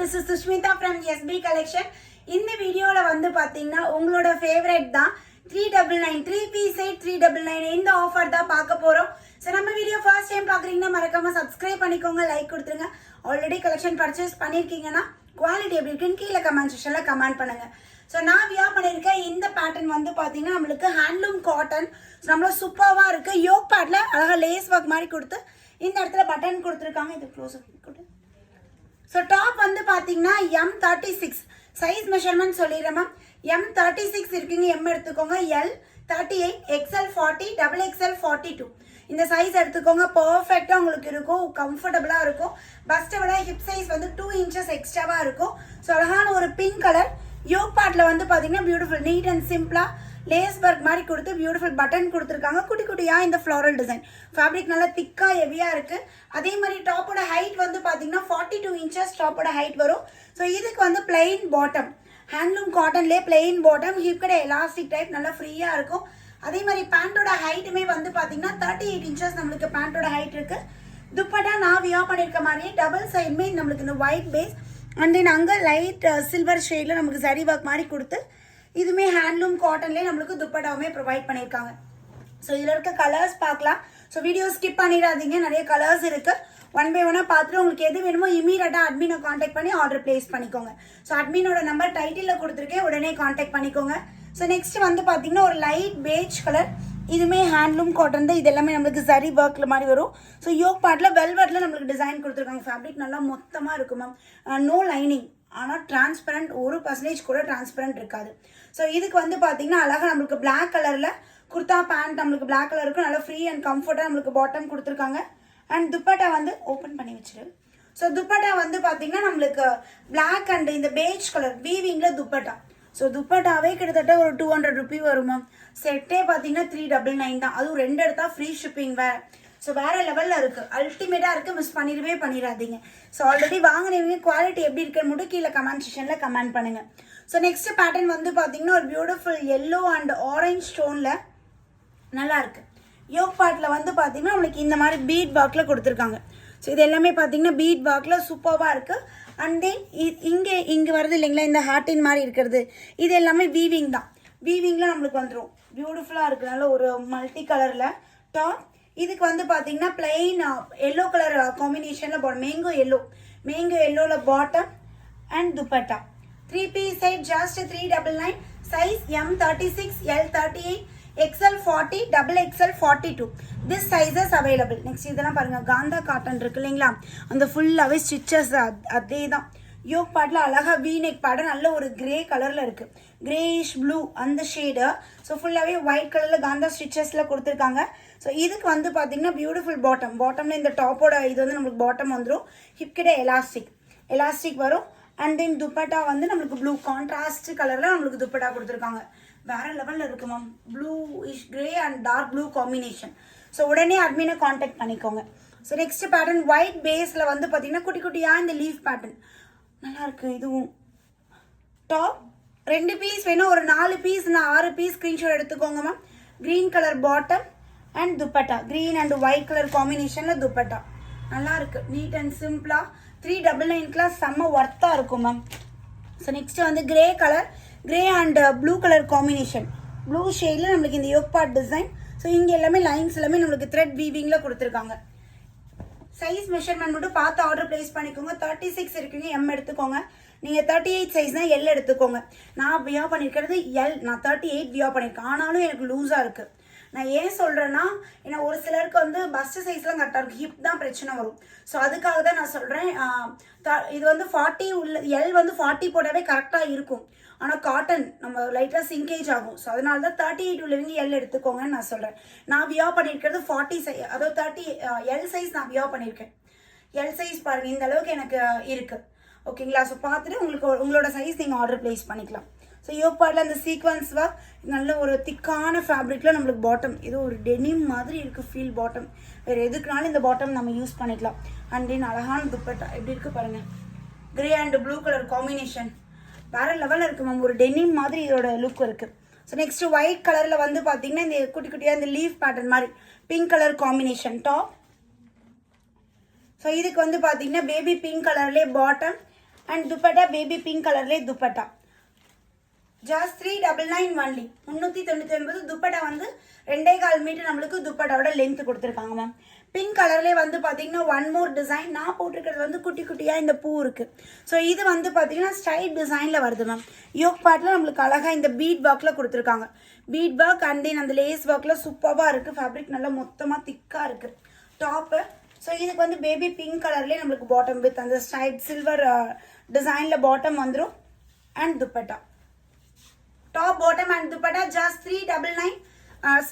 this is Sushmita from SB Collection. இந்த வீடியோல வந்து பாத்தீங்கன்னா உங்களோட ஃபேவரட் தான் 399 3 piece set 399 இந்த ஆஃபர் தான் பார்க்க போறோம். சோ நம்ம வீடியோ ஃபர்ஸ்ட் டைம் பாக்குறீங்கன்னா மறக்காம Subscribe பண்ணிக்கோங்க, லைக் கொடுத்துருங்க. ஆல்ரெடி கலெக்ஷன் பர்ச்சேஸ் பண்ணிருக்கீங்கன்னா குவாலிட்டி எப்படி இருக்குன்னு கீழ கமெண்ட் செக்ஷன்ல கமெண்ட் பண்ணுங்க. சோ நான் வியர் பண்ணிருக்க இந்த பேட்டர்ன் வந்து பாத்தீங்கன்னா நமக்கு ஹேண்ட்லூம் காட்டன் நம்மள சூப்பர்வா இருக்கு. யோக் பேட்ல அழகா லேஸ் வர்க் மாதிரி கொடுத்து இந்த இடத்துல பட்டன் கொடுத்திருக்காங்க. இது க்ளோஸ் அப் கொடு. So top வந்து பாத்தீங்கன்னா M36 size measurement சொல்லிறேன் ma'am. M36 இருக்குங்க, M எடுத்துக்கோங்க. L 38 XL 40 XXL 42 இந்த சைஸ் எடுத்துக்கோங்க. பெர்ஃபெக்ட்டா உங்களுக்கு இருக்கும், கம்ஃபர்ட்டபிளா இருக்கும். பஸ்ட் விட ஹிப் சைஸ் வந்து 2 inches எக்ஸ்ட்ராவா இருக்கும். சோ அழகான ஒரு பிங்க் கலர் யோக் பார்ட்ல வந்து பாத்தீங்கன்னா பியூட்டிஃபுல் நீட் அண்ட் சிம்பிளா லேஸ் ஒர்க் மாதிரி கொடுத்து பியூட்டிஃபுல் பட்டன் கொடுத்துருக்காங்க. குட்டி குட்டியா இந்த ஃப்ளோரல் டிசைன் ஃபேப்ரிக் நல்லா திக்கா ஹெவியா இருக்கு. அதே மாதிரி டாப்போட ஹைட் வந்து பாத்தீங்கன்னா 42 inches டாப்போட ஹைட் வரும். ஸோ இதுக்கு வந்து பிளெயின் பாட்டம், ஹேண்ட்லூம் காட்டன்லேயே பிளெயின் பாட்டம், ஹிப் கடை எலாஸ்டிக் டைப் நல்லா ஃப்ரீயா இருக்கும். அதே மாதிரி பேண்டோட ஹைட்டுமே வந்து பாத்தீங்கன்னா 38 inches நம்மளுக்கு பேண்டோட ஹைட் இருக்கு. துப்பட்டா நான் வியர் பண்ணிருக்க மாதிரியே டபுள் சைடுமே நம்மளுக்கு இந்த ஒயிட் பேஸ் அண்ட் தென் அங்கே லைட் சில்வர் ஷேட்ல நமக்கு சரி ஒர்க் மாதிரி கொடுத்து இதுமே ஹேண்ட்லூம் காட்டன்லேயே நம்மளுக்கு துப்பட்டாவுமே ப்ரொவைட் பண்ணியிருக்காங்க. ஸோ இதில் இருக்க கலர்ஸ் பார்க்கலாம். ஸோ வீடியோ ஸ்கிப் பண்ணிடாதீங்க, நிறைய கலர்ஸ் இருக்கு. ஒன் பை ஒன்னாக பார்த்துட்டு உங்களுக்கு எது வேணுமோ இமீடியட்டாக அட்மினை காண்டாக்ட் பண்ணி ஆர்டர் பிளேஸ் பண்ணிக்கோங்க. ஸோ அட்மினோட நம்பர் டைட்டிலில் கொடுத்துருக்கேன், உடனே காண்டாக்ட் பண்ணிக்கோங்க. ஸோ நெக்ஸ்ட் வந்து பார்த்தீங்கன்னா ஒரு லைட் பேஜ் கலர், இதுமே ஹேண்ட்லூம் காட்டன் தான். இது எல்லாமே நம்மளுக்கு சரி ஒர்க்கில் மாதிரி வரும். ஸோ யோக் பார்ட்டில் வெல்வெட்டில் நம்மளுக்கு டிசைன் கொடுத்துருக்காங்க. ஃபேப்ரிக் நல்லா மொத்தமாக இருக்கும் மேம். நோ லைனிங், ஆனால் டிரான்ஸ்பரண்ட் 1% கூட டிரான்ஸ்பரண்ட் இருக்காது. ஸோ இதுக்கு வந்து பார்த்தீங்கன்னா அழகாக நம்மளுக்கு பிளாக் கலரில் குர்தா பேண்ட் நம்மளுக்கு பிளாக் கலர் இருக்கும். நல்லா ஃப்ரீ அண்ட் கம்ஃபர்ட்டாக நம்மளுக்கு பாட்டம் கொடுத்துருக்காங்க. அண்ட் துப்பட்டா வந்து ஓப்பன் பண்ணி வச்சிரு. ஸோ துப்பட்டா வந்து பார்த்தீங்கன்னா நம்மளுக்கு பிளாக் அண்ட் இந்த பேஜ் கலர் வீவிங்கில் துப்பட்டா. ஸோ துப்பட்டாவே கிட்டத்தட்ட ஒரு 200 ரூபி வரும் மேம். செட்டே பார்த்தீங்கன்னா 399 தான். அதுவும் 2 எடுத்தா ஃப்ரீ ஷிப்பிங் வேறு. ஸோ வேற லெவலில் இருக்குது, அல்டிமேட்டாக இருக்குது, மிஸ் பண்ணிடாதீங்க. ஸோ ஆல்ரெடி வாங்கினவங்க குவாலிட்டி எப்படி இருக்குன்னு மட்டும் கீழே கமெண்ட் செக்ஷனில் கமெண்ட் பண்ணுங்க. ஸோ நெக்ஸ்ட் பேட்டர்ன் வந்து பார்த்தீங்கன்னா ஒரு பியூட்டிஃபுல் எல்லோ அண்ட் ஆரஞ்ச் ஸ்டோனில் நல்லா இருக்கு. யோக் பார்ட்டில் வந்து பார்த்தீங்கன்னா நம்மளுக்கு இந்த மாதிரி பீட் ஒர்க்கில் கொடுத்துருக்காங்க. ஸோ இது எல்லாமே பார்த்தீங்கன்னா பீட் ஒர்க்கில் சூப்பராக இருக்குது. அண்ட் தென் இங்கே வருது இல்லைங்களா இந்த ஹார்ட்டின் மாதிரி இருக்கிறது, இது எல்லாமே வீவிங் தான். வீவிங்கில் நம்மளுக்கு வந்துடும், பியூட்டிஃபுல்லாக இருக்குது. நல்ல ஒரு மல்டி கலரில் டாப். இதுக்கு வந்து பார்த்தீங்கன்னா பிளெயின் எல்லோ கலர் காம்பினேஷனில் மேங்கோ எல்லோவில் bottom and dupatta. 3 piece set just 399. Size M36, L38, XL 40, XXL 42. This sizes available. Next இதெல்லாம் பாருங்க, காந்தா காட்டன் இருக்கு இல்லைங்களா, அந்த ஃபுல்லாகவே ஸ்டிச்சஸ் அதே தான். யோக் பார்ட்டில் அழகாக வி நெக் பேட்டர்ன் நல்ல ஒரு கிரே கலரில் இருக்குது, கிரேயிஷ் ப்ளூ அந்த ஷேடு. ஸோ ஃபுல்லாகவே ஒயிட் கலரில் காந்தா ஸ்டிச்சஸில் கொடுத்துருக்காங்க. ஸோ இதுக்கு வந்து பார்த்தீங்கன்னா பியூட்டிஃபுல் பாட்டமில் இந்த டாப்போட இது வந்து நம்மளுக்கு பாட்டம் வந்துடும். ஹிப் கிட்ட எலாஸ்டிக் வரும். அண்ட் தென் துப்பட்டா வந்து நம்மளுக்கு ப்ளூ கான்ட்ராஸ்ட் கலரில் நம்மளுக்கு துப்பட்டா கொடுத்துருக்காங்க. வேற லெவலில் இருக்கு ma'am. Bluish grey and dark blue combination. So உடனே அட்மினை காண்டாக்ட் பண்ணிக்கோங்க. ஸோ நெக்ஸ்ட் பேட்டர்ன் ஒயிட் பேஸில் வந்து பார்த்தீங்கன்னா குட்டி குட்டியாக இந்த லீஃப் பேட்டர்ன் நல்லா இருக்கு. இதுவும் டாப் 2 பீஸ் வேணும், ஒரு 4 பீஸ் 6 பீஸ் ஸ்க்ரீன்ஷாட் எடுத்துக்கோங்க ma'am. Green colour bottom and dupatta, green and white colour காம்பினேஷனில் துப்பட்டா நல்லா இருக்கு. நீட் அண்ட் சிம்பிளா 399 செம்ம ஒர்த்தாக இருக்கும் மேம். ஸோ நெக்ஸ்ட் வந்து grey colour, grey and blue colour combination, blue ஷேடில் நம்மளுக்கு இந்த யோக் பார்ட் டிசைன். ஸோ இங்கே எல்லாமே லைன்ஸ் எல்லாமே நம்மளுக்கு த்ரெட் வீவிங்கில் கொடுத்துருக்காங்க. சைஸ் மெஷர்மெண்ட் மட்டும் பார்த்து ஆர்டர் பிளேஸ் பண்ணிக்கோங்க. 36 இருக்குங்க, M எடுத்துக்கோங்க. நீங்கள் 38 சைஸ்னா L எடுத்துக்கோங்க. நான் வியர் பண்ணியிருக்கிறது L, நான் 38 வியர் பண்ணியிருக்கேன். ஆனாலும் எனக்கு லூஸாக இருக்குது. நான் ஏன் சொல்கிறேன்னா, ஏன்னா ஒரு சிலருக்கு வந்து பஸ்ட் சைஸ்லாம் கரெக்டாக இருக்கும், ஹிப் தான் பிரச்சனை வரும். ஸோ அதுக்காக தான் நான் சொல்கிறேன். இது வந்து 40 உள்ள L வந்து 40 போட்டாவே கரெக்டாக இருக்கும். ஆனால் காட்டன் நம்ம லைட்டாக சிங்கேஜ் ஆகும். ஸோ அதனால தான் 38 உள்ளவங்க L எடுத்துக்கோங்கன்னு நான் சொல்கிறேன். நான் வியர் பண்ணியிருக்கிறது 40 சைஸ், அதாவது 30 L சைஸ் நான் வியர் பண்ணியிருக்கேன். L சைஸ் பாருங்கள், இந்த அளவுக்கு எனக்கு இருக்குது. ஓகேங்களா? ஸோ பார்த்துட்டு உங்களோட சைஸ் நீங்கள் ஆர்டர் பிளேஸ் பண்ணிக்கலாம். ஸோ யோக் பார்ட்டில் அந்த சீக்வன்ஸ் ஒர்க் நல்ல ஒரு திக்கான ஃபேப்ரிக்கில் நம்மளுக்கு பாட்டம், இது ஒரு டெனிம் மாதிரி இருக்குது ஃபீல் பாட்டம். வேறு எதுக்குனாலும் இந்த பாட்டம் நம்ம யூஸ் பண்ணிக்கலாம். அண்ட் தென் அழகான துப்பட்டா எப்படி இருக்குது பாருங்கள், grey and blue colour combination வேறு லெவலில் இருக்குது மேம். ஒரு டெனிம் மாதிரி இதோட லுக் இருக்குது. ஸோ நெக்ஸ்ட் ஒயிட் கலரில் வந்து பார்த்தீங்கன்னா இந்த குட்டி குட்டியாக இந்த லீஃப் பேட்டர்ன் மாதிரி pink colour combination top. So இதுக்கு வந்து பார்த்தீங்கன்னா பேபி பிங்க் கலர்லேயே bottom and dupatta baby pink கலர்லேயே துப்பட்டா. Just 399 only. 399. துப்பட்டா வந்து 2.25 மீட்டர் நம்மளுக்கு துப்பட்டாவோட லென்த் கொடுத்துருக்காங்க மேம். பிங்க் கலர்லேயே வந்து பார்த்தீங்கன்னா ஒன் மோர் டிசைன். நான் போட்டிருக்கிறது வந்து குட்டி குட்டியாக இந்த பூ இருக்குது. ஸோ இது வந்து பார்த்தீங்கன்னா ஸ்ட்ரைட் டிசைனில் வருது மேம். யோக் பார்ட்டில் நம்மளுக்கு அழகாக இந்த பீட் ஒர்க்கில் கொடுத்துருக்காங்க. பீட் ஒர்க் அண்ட் தென் அந்த லேஸ் ஒர்க்கில் சூப்பராக இருக்குது. ஃபேப்ரிக் நல்லா மொத்தமாக திக்காக இருக்குது டாப்பு. ஸோ இதுக்கு வந்து பேபி பிங்க் கலர்லேயே நம்மளுக்கு பாட்டம் வித் அந்த ஸ்ட்ரைட் சில்வர் டிசைனில் பாட்டம் வந்துடும். And dupatta top bottom and dupatta just 399.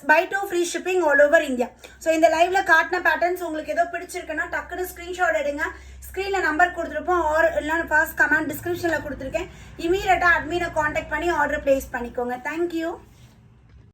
Buy 2 free shipping all over India. So இந்த லைவ்ல காட்டின பேட்டர்ன்ஸ் உங்களுக்கு ஏதோ பிடிச்சிருக்குன்னா டக்குனு ஸ்க்ரீன்ஷாட் எடுங்க. ஸ்க்ரீனில் நம்பர் கொடுத்துருப்போம். ஆர் இல்லைன்னா ஃபர்ஸ்ட் கமெண்ட் டிஸ்கிரிப்ஷனில் கொடுத்துருக்கேன். இமீடியட்டாக அட்மினை காண்டாக்ட் பண்ணி ஆர்டர் பிளேஸ் பண்ணிக்கோங்க. தேங்க்யூ.